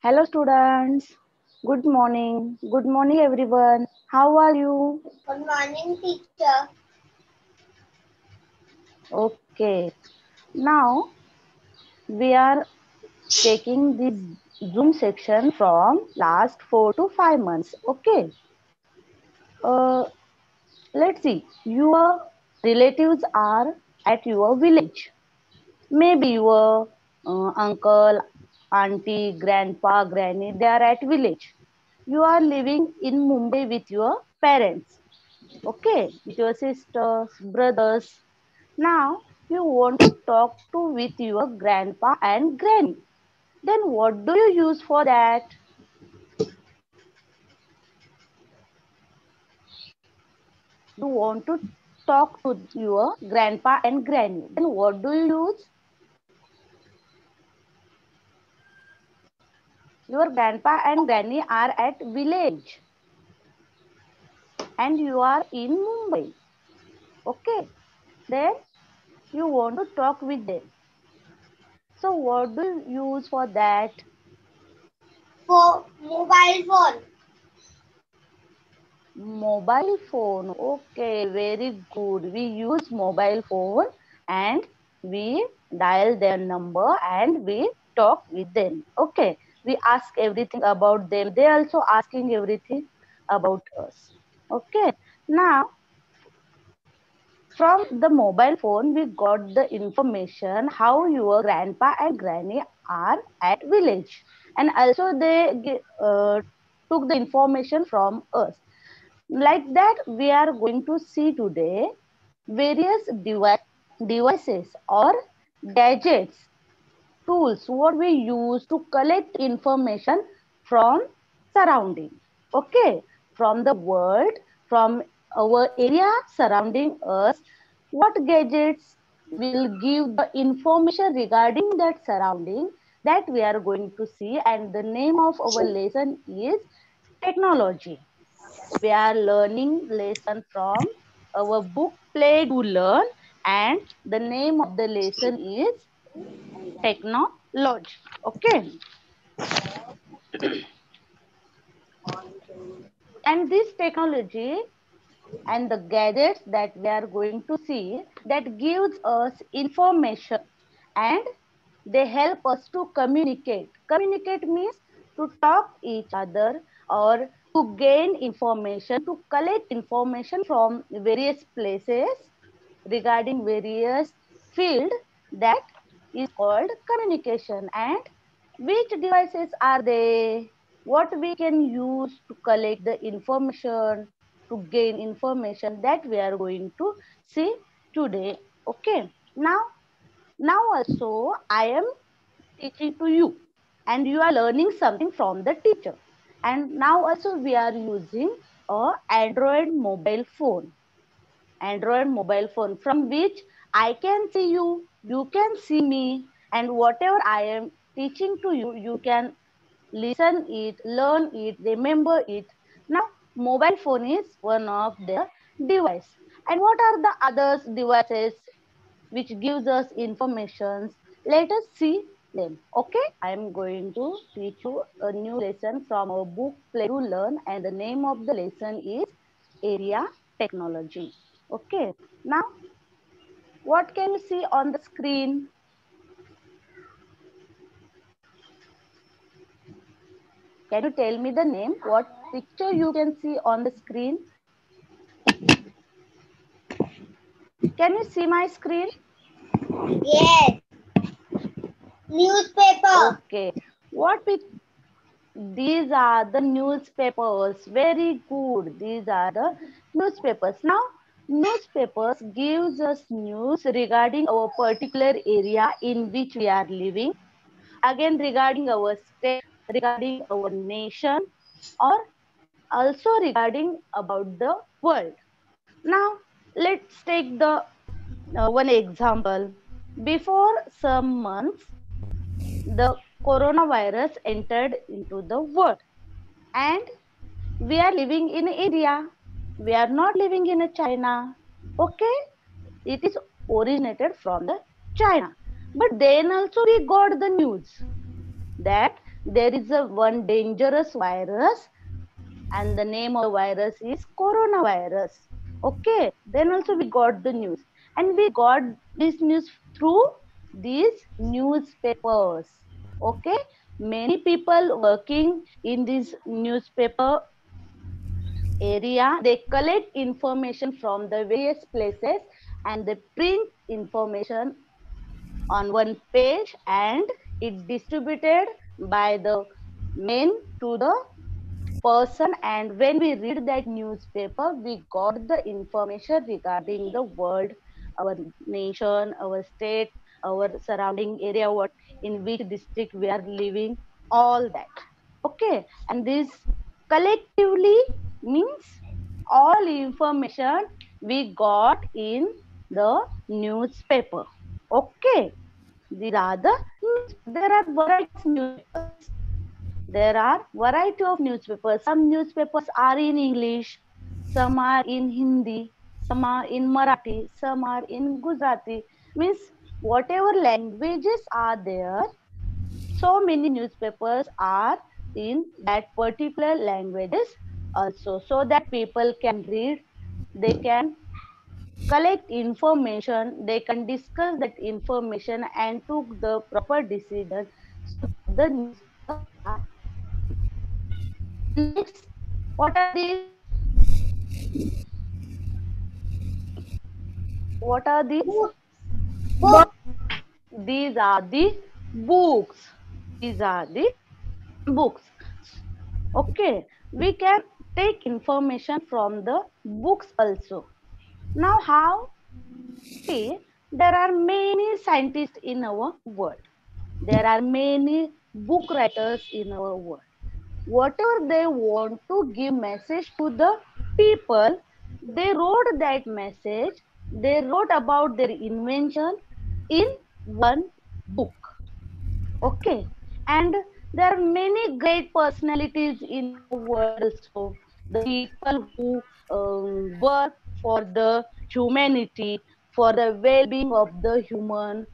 Hello students. Good morning. Good morning everyone. How are you? Good morning, teacher. Okay. Now we are taking this Zoom section from last 4 to 5 months. Okay. Uh, let's see. Your relatives are at your village. Maybe your uncle, auntie, grandpa, granny, they are at village. You are living in Mumbai with your parents. Okay, with your sisters, brothers. Now you want to talk to with your grandpa and granny. Then what do you use for that? You want to talk to your grandpa and granny. Then what do you use? Your grandpa and granny are at village and you are in Mumbai. Okay, then you want to talk with them. So what do you use for that? For mobile phone. Mobile phone. Okay, very good. We use mobile phone and we dial their number and we talk with them. Okay, we ask everything about them. They also asking everything about us. Okay, now from the mobile phone, we got the information how your grandpa and granny are at village, and also took the information from us. Like that, we are going to see today various devices or gadgets, tools what we use to collect information from surrounding. Okay, from the world, from our area surrounding us, what gadgets will give the information regarding that surrounding, that we are going to see, and the name of our lesson is technology. We are learning lesson from our book Play to Learn, and the name of the lesson is technology. Okay, and this technology and the gadgets that we are going to see, that gives us information and they help us to communicate. Communicate means to talk each other or to gain information, to collect information from various places regarding various field, that is called communication. And which devices are they? What we can use to collect the information, to gain information, that we are going to see today. Okay. Now also I am teaching to you and you are learning something from the teacher. And now also we are using a Android mobile phone from which I can see you, you can see me, and whatever I am teaching to you, you can listen it, learn it, remember it. Now, mobile phone is one of the device. And what are the other devices which gives us information? Let us see them. Okay, I am going to teach you a new lesson from our book Play to Learn, and the name of the lesson is Area Technology. Okay, now what can you see on the screen? Can you tell me the name? What picture you can see on the screen? Can you see my screen? Yes. Newspaper. Okay. What pic? These are the newspapers. Very good. These are the newspapers. Now, newspapers gives us news regarding our particular area in which we are living. Again, regarding our state, regarding our nation, or also regarding about the world. Now, let's take the one example. Before some months, the coronavirus entered into the world, and we are living in India. We are not living in China. Okay, it is originated from the China. But then also we got the news that there is a one dangerous virus, and the name of the virus is coronavirus. Okay, then also we got the news, and we got this news through these newspapers. Okay, many people working in this newspaper area, they collect information from the various places and they print information on one page and it distributed by the men to the person. And when we read that newspaper, we got the information regarding the world, our nation, our state, our surrounding area, what in which district we are living, all that. Okay, and this collectively means all information we got in the newspaper. Okay, these are the there are varieties of newspapers. There are variety of newspapers. Some newspapers are in English, some are in Hindi, some are in Marathi, some are in Gujarati. Means whatever languages are there, so many newspapers are in that particular languages also, so that people can read, they can collect information, they can discuss that information and took the proper decision. So the newspapers are made. Next, what are these? What are these? Book. Book. These are the books. These are the books. Okay, we can take information from the books also. Now, how? See, there are many scientists in our world. There are many book writers in our world. Whatever they want to give message to the people, they wrote that message, they wrote about their invention in one book. Okay, and there are many great personalities in our world also, the people who work for the humanity, for the well-being of the human,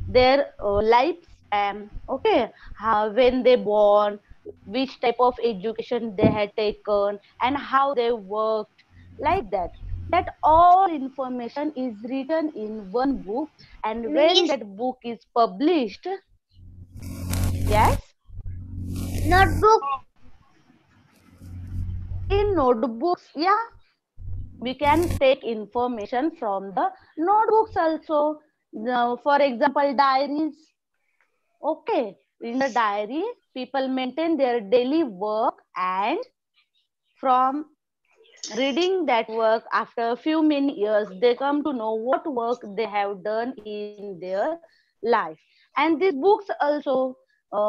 their lifespan. Okay, how, when they born, which type of education they had taken and how they worked, like that. That all information is written in one book, and when Miss. that book is published, yes, Notebook. in notebooks, yeah, we can take information from the notebooks also. Now, for example, diaries. Okay, in the diary, people maintain their daily work, and from reading that work after a few many years, they come to know what work they have done in their life. And these books also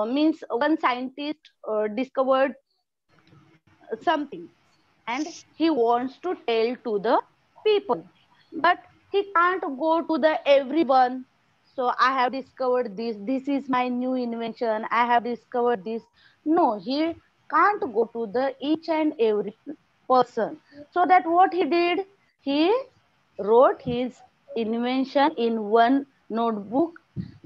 means one scientist discovered something and he wants to tell to the people, but he can't go to the everyone. So I have discovered this is my new invention, I have discovered this. No, he can't go to the each and every person. So that what he did, he wrote his invention in one notebook.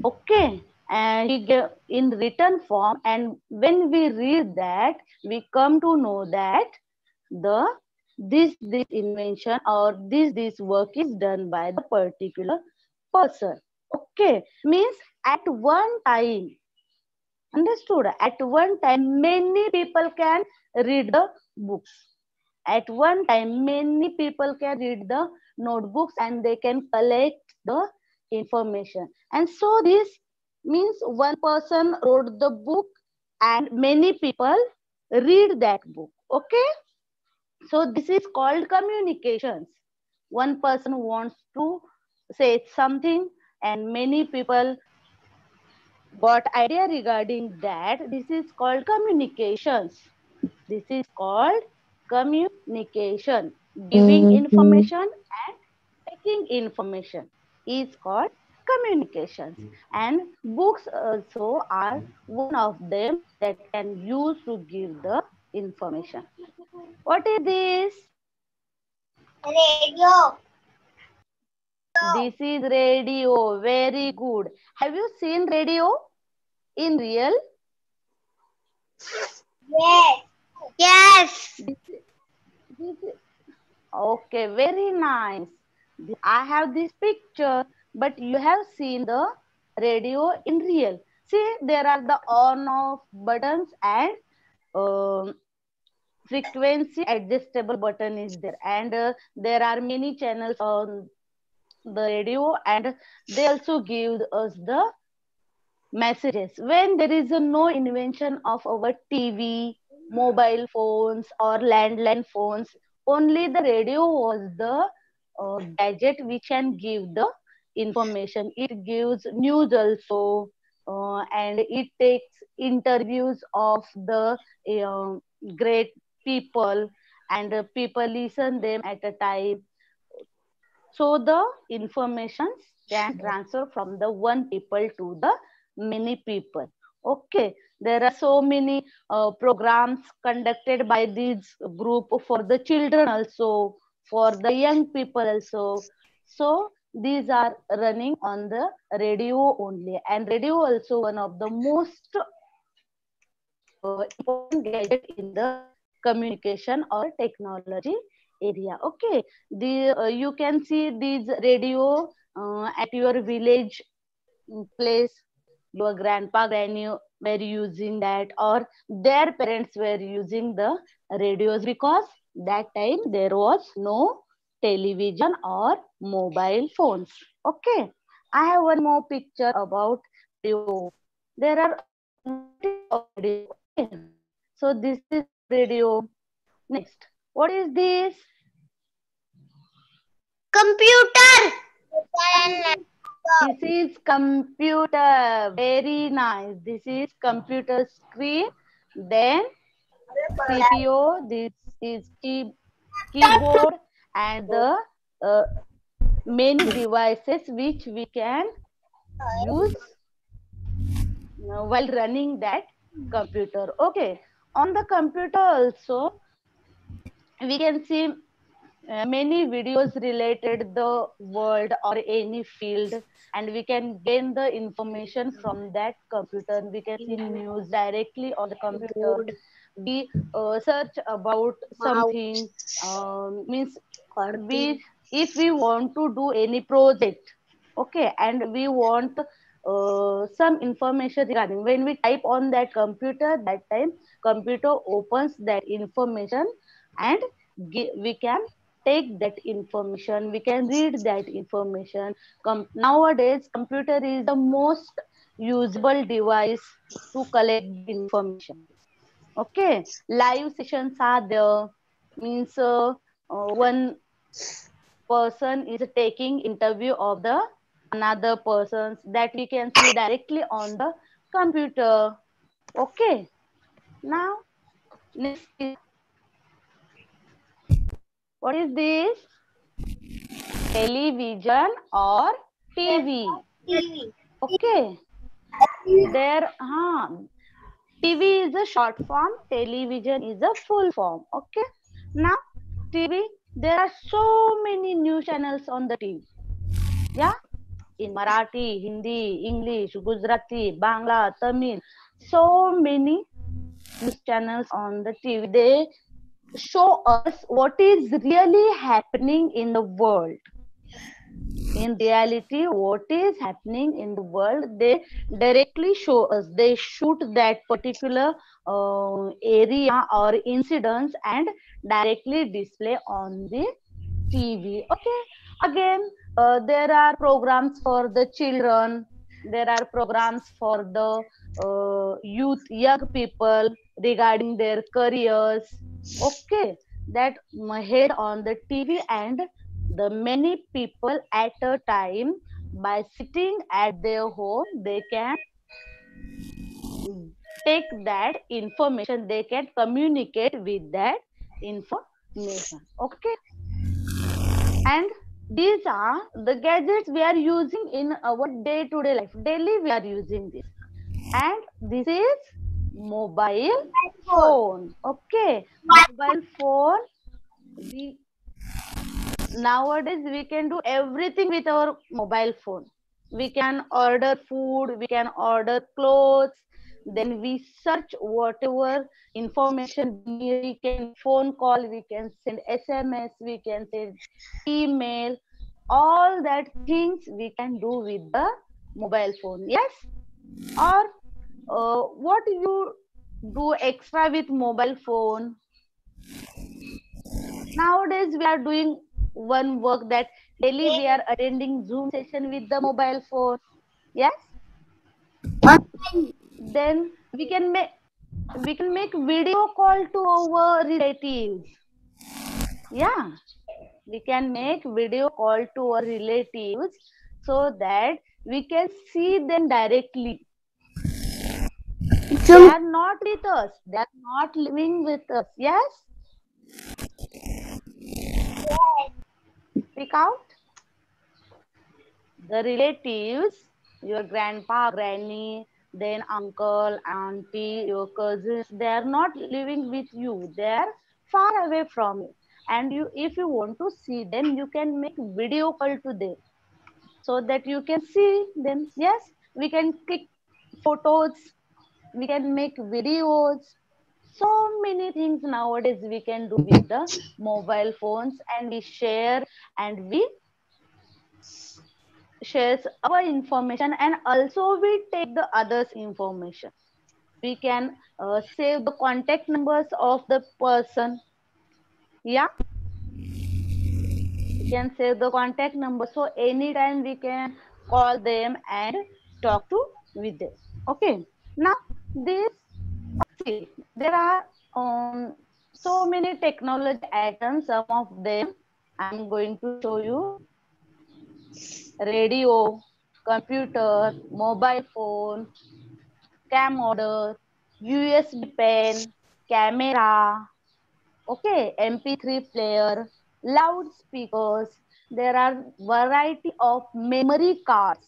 Okay, and he gave in written form, and when we read that, we come to know that the this invention or this work is done by the particular person. Okay, means at one time, understood, at one time many people can read the books. At one time many people can read the notebooks and they can collect the information. And so this means one person wrote the book and many people read that book. Okay, so this is called communications. One person wants to say something and many people got idea regarding that. This is called communications. This is called communication. Giving information and taking information is called communications. And books also are one of them that can use to give the information. What is this? Radio. This is radio. Very good. Have you seen radio in real? Yes. Yes. This, okay, very nice. I have this picture, but you have seen the radio in real. See, there are the on off buttons and um frequency adjustable button is there, and there are many channels on the radio, and they also give us the messages. When there is no invention of our TV, mobile phones, or landline phones, only the radio was the gadget which can give the information. It gives news also, and it takes interviews of the uh, great people, and people listen them at a time, so the informations can transfer from the one people to the many people. Okay, there are so many programs conducted by this group for the children also, for the young people also. So these are running on the radio only, and radio also one of the most important gadget in the communication or technology area. Okay, the you can see these radio at your village place. Your grandpa granny were using that, or their parents were using the radios, because that time there was no television or mobile phones. Okay, I have one more picture about radio. There are multiple of radio. Okay, so this is radio. Next, what is this? Computer. This is computer. Very nice. This is computer screen. Then CPO. This is keyboard, and the uh, many devices which we can use while running that computer. Okay. On the computer also, we can see many videos related the world or any field, and we can gain the information from that computer. We can see news directly on the computer. We search about something, means we, if we want to do any project, okay, and we want some information regarding, when we type on that computer, that time computer opens that information, and we can take that information, we can read that information. Nowadays computer is the most usable device to collect the information. Okay, live sessions are there, means one person is taking interview of the another persons, that we can see directly on the computer. Okay, now next is, what is this? Television or TV. TV. Okay, there TV is a short form, television is a full form. Okay, now TV, there are so many news channels on the TV. Yeah, in Marathi, Hindi, English, Gujarati, Bangla, Tamil, so many news channels on the TV. They show us what is really happening in the world. In reality, what is happening in the world, they directly show us. They shoot that particular area or incidents and directly display on the TV. Okay, again, there are programs for the children, there are programs for the youth, young people, regarding their careers. Okay, that head on the TV, and the many people at a time, by sitting at their home, they can take that information, they can communicate with that information. Okay, and these are the gadgets we are using in our day to day life. Daily we are using this, and this is mobile phone. Okay, mobile phone, we nowadays we can do everything with our mobile phone. We can order food, we can order clothes, Then we search whatever information we need. We can phone call, we can send SMS, we can send email, all that things we can do with the mobile phone. Yes? Or what you do extra with mobile phone? Nowadays we are doing one work that daily we are attending Zoom session with the mobile phone. Yes? Then we can make video call to our relatives. Yeah, we can make video call to our relatives so that we can see them directly. They are not with us. They are not living with us. Yes? Speak out. The relatives, your grandpa, granny, then uncle, auntie, your cousins, they are not living with you. They are far away from you. And if you want to see them, you can make video call to them so that you can see them. Yes, we can click photos, we can make videos. So many things nowadays we can do with the mobile phones, and we share and we shares our information, and also we take the others information. We can save the contact numbers of the person. Yeah, we can save the contact number, so anytime we can call them and talk to with them. Okay, now this, see, there are so many technology items. Some of them I'm going to show you: radio, computer, mobile phone, camcorder, USB pen, camera, okay, MP3 player, loudspeakers. There are variety of memory cards.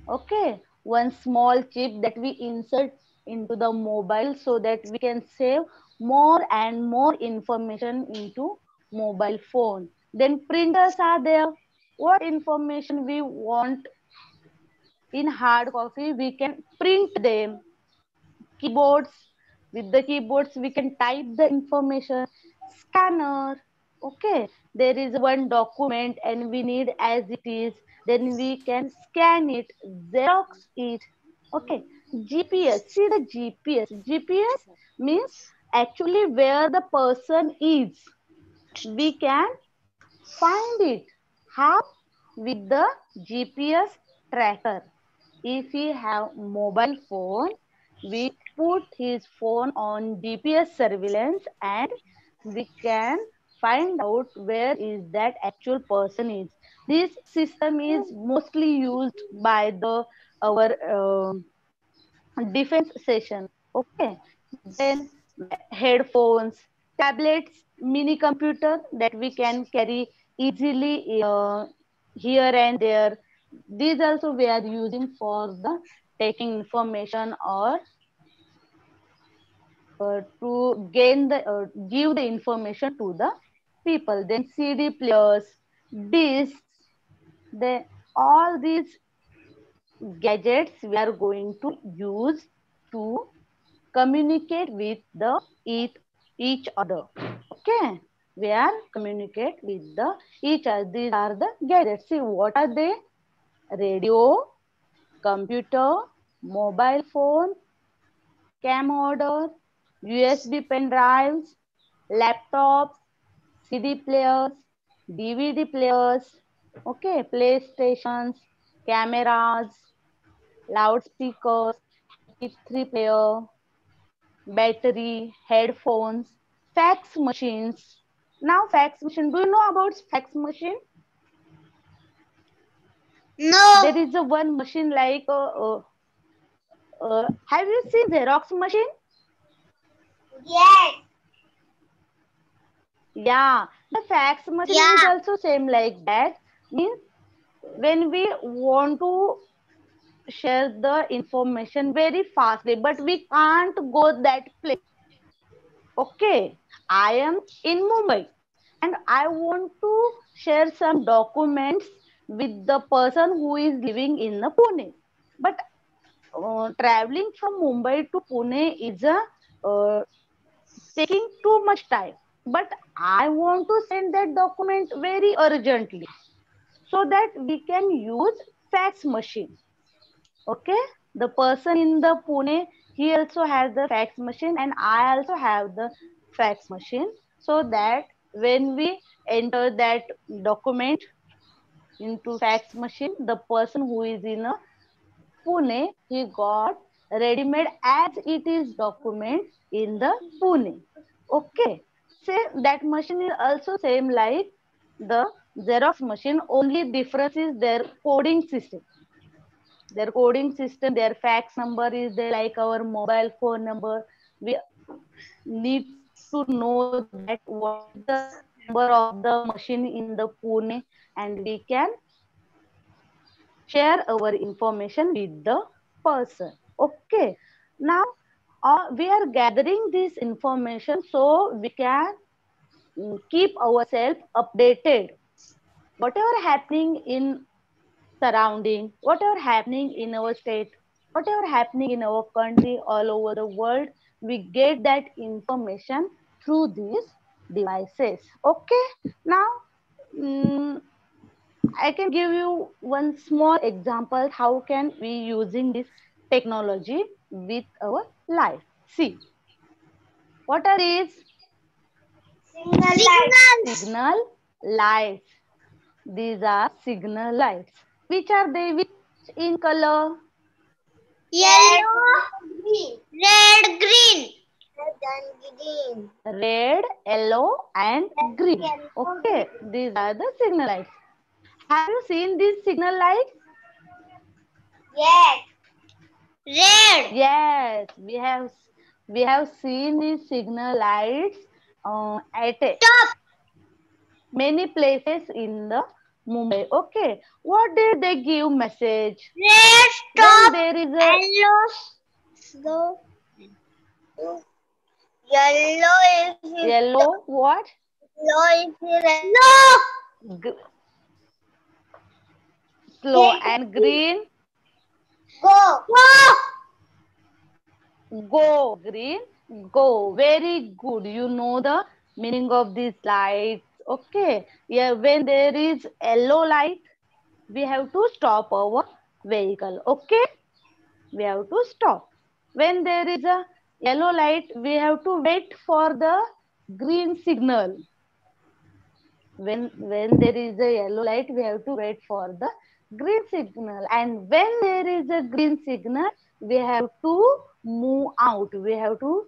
Okay, one small chip that we insert into the mobile so that we can save more and more information into mobile phone. Then printers are there. What information we want in hard copy, we can print them. Keyboards, with the keyboards we can type the information. Scanner, okay, there is one document and we need as it is, then we can scan it, xerox it. Okay, GPS, see the GPS means actually where the person is, we can find it. How? With the GPS tracker. If we have mobile phone, we put his phone on GPS surveillance and we can find out where is that actual person is. This system is mostly used by the our defense session. Okay, then headphones, tablets, mini computer that we can carry easily here and there. These also we are using for the taking information or to gain the give the information to the people. Then CD players, discs, then all these gadgets we are going to use to communicate with the each other. Okay, we are communicate with the each other. These are the gadgets. See, what are they? Radio, computer, mobile phone, camcorder, USB pen drives, laptops, CD players, DVD players, okay, playstations, cameras, loudspeakers, MP3 player, battery, headphones, fax machines. Now fax machine, do you know about fax machine? No. There is a one machine like, have you seen Xerox machine? Yes. Yeah, the fax machine is Yeah. also same like that. Means when we want to share the information very fastly, but we can't go that place. Okay, I am in Mumbai and I want to share some documents with the person who is living in the Pune. But traveling from Mumbai to Pune is taking too much time. But I want to send that document very urgently so that we can use fax machine. Okay, the person in the Pune, he also has the fax machine, and I also have the fax machine, so that when we enter that document into fax machine, the person who is in a Pune, he got ready-made as it is document in the Pune. Okay. Same, that machine is also same like the Xerox machine, only difference is their coding system. Their coding system, their fax number is there like our mobile phone number. We need to know that what is the number of the machine in the Pune, and we can share our information with the person. Okay. Now we are gathering this information so we can keep ourselves updated. Whatever happening in surrounding, whatever happening in our state, whatever happening in our country, all over the world, we get that information through these devices. Okay. Now mm, I can give you one small example how can we using this technology with our life. See, what are these? Signals. Signal lights. These are signal lights. Which are they? Which in color? Yellow. Red, green. Red, yellow, and green. Okay, these are the signal lights. Have you seen these signal lights? Yes. Red. Yes, we have seen these signal lights at Stop. many places in the Mumbai. Okay, what did they give message Red, when stop. there is a Yellow, slow. Yellow is yellow? What? slow is slow. G- slow, and green? Go. Go. Green, go. Very good. You know the meaning of these lights. Okay. Yeah. When there is yellow light, we have to stop our vehicle. Okay. We have to stop. When there is a yellow light, we have to wait for the green signal. When there is a yellow light, we have to wait for the green signal, and when there is a green signal, we have to move out. We have to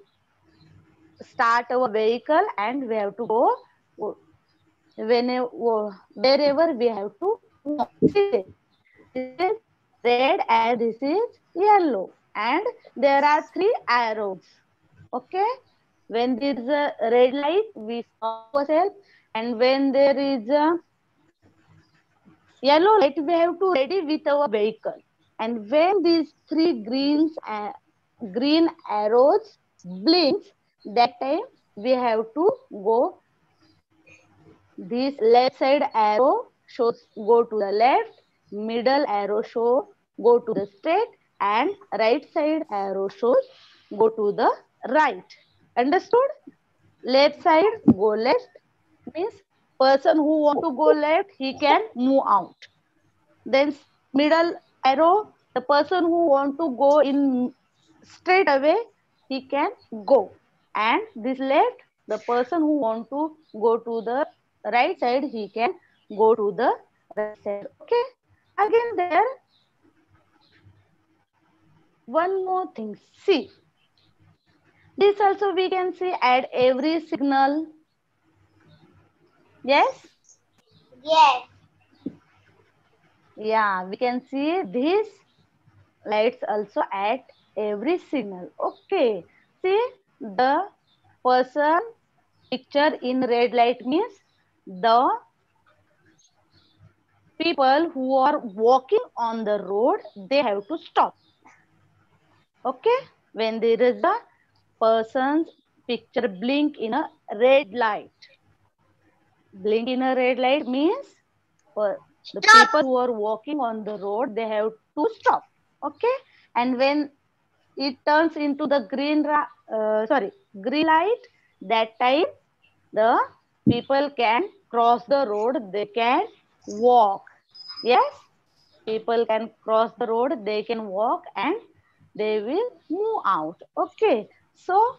start our vehicle and we have to go wherever we have to move. See this. This is red and this is yellow, and there are three arrows. Okay. When there is a red light, we stop ourselves, and when there is a yellow light, we have to ready with our vehicle. And when these three green arrows blinks, that time we have to go. This left side arrow shows go to the left, middle arrow show go to the straight, and right side arrow shows go to the right. Understood? Left side go left means person who want to go left, he can move out. Then middle arrow, the person who want to go in straight away, he can go. And this left, the person who want to go to the right side, he can go to the right side. Okay. Again there, one more thing. See, this also we can see at every signal. Yes? Yes. Yeah, we can see these lights also at every signal. Okay. See, the person picture in red light means the people who are walking on the road, they have to stop. Okay. When there is a person's picture blink in a red light. Blink in a red light means the Stop. people who are walking on the road, they have to stop. Okay. and when it turns into the green light, that time the people can cross the road, they can walk. Yes, people can cross the road, they can walk, and they will move out. Okay, so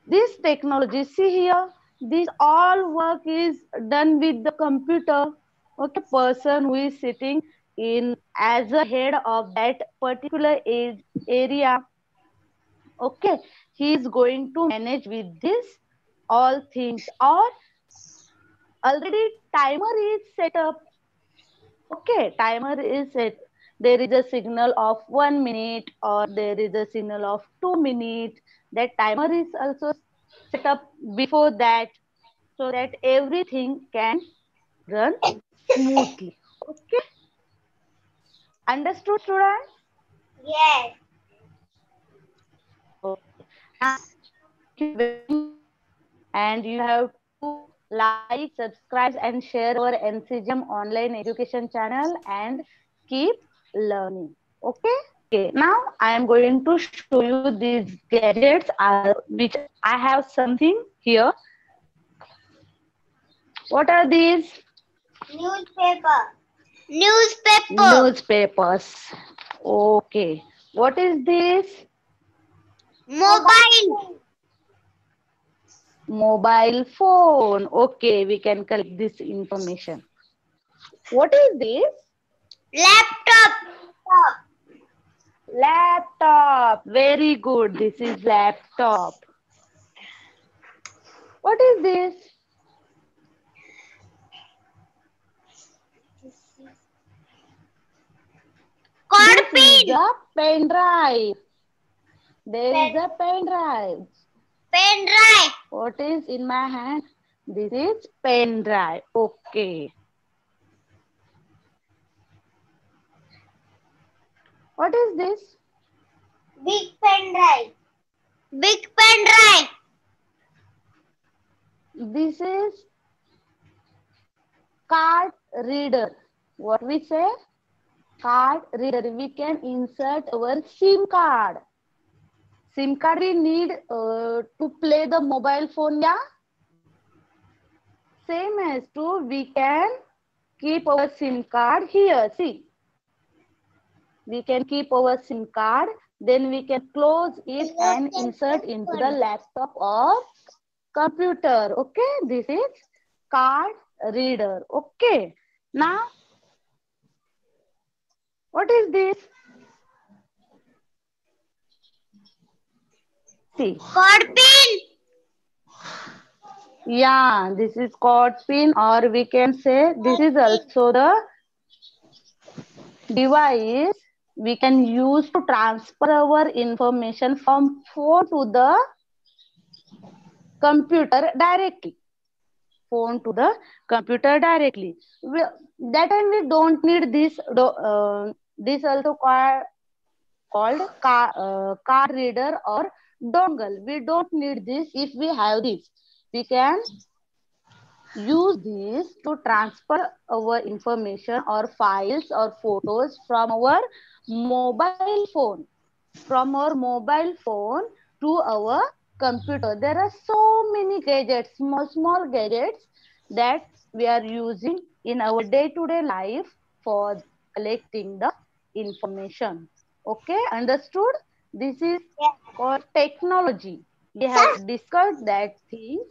this technology, see here, this all work is done with the computer. Okay, person who is sitting in as a head of that particular area. Okay, he is going to manage with this all things, or already timer is set up. Okay, timer is set. There is a signal of 1 minute, or there is a signal of 2 minutes. That timer is also set up before that, so that everything can run smoothly. Okay, understood, students? Yes. Okay. Now, thank you very much. And you have to like, subscribe, and share our NCGM online education channel and keep learning. Okay. Okay. Now I am going to show you these gadgets, which I have something here. What are these? Newspaper. Newspaper. Newspapers. Okay. What is this? Mobile. Mobile phone. Okay, we can collect this information. What is this? Laptop. Laptop. Very good. This is laptop. What is this? Card This is pen. a pen drive. There is a pen drive. Pen drive. What is in my hand? This is pen drive. Okay. What is this? Big pen drive. Big pen drive. This is card reader. What we say? Card reader. We can insert our SIM card. SIM card we need to play the mobile phone, yeah? Same as to we can keep our SIM card here. See, we can keep our SIM card, then we can close it and insert into the laptop or computer. Okay, this is card reader. Okay, now what is this? See, Card pen. yeah, this is card pin, or we can say this is also the device we can use to transfer our information from phone to the computer directly. Phone to the computer directly. That time we don't need this. This also called card reader or dongle. We don't need this. If we have this, we can use this to transfer our information or files or photos from our mobile phone. From our mobile phone to our computer. There are so many gadgets, small gadgets that we are using in our day-to-day life for collecting the information. Okay, understood? This is called technology. We have discovered that things.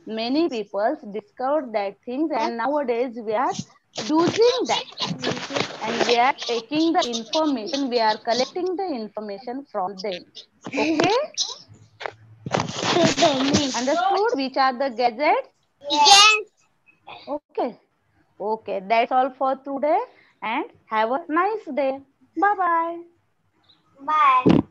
Many people discovered that things, and nowadays we are using that, and we are taking the information, we are collecting the information from them. Okay, understood which are the gadgets? Yes. Okay, okay, that's all for today, and have a nice day. Bye bye. Bye.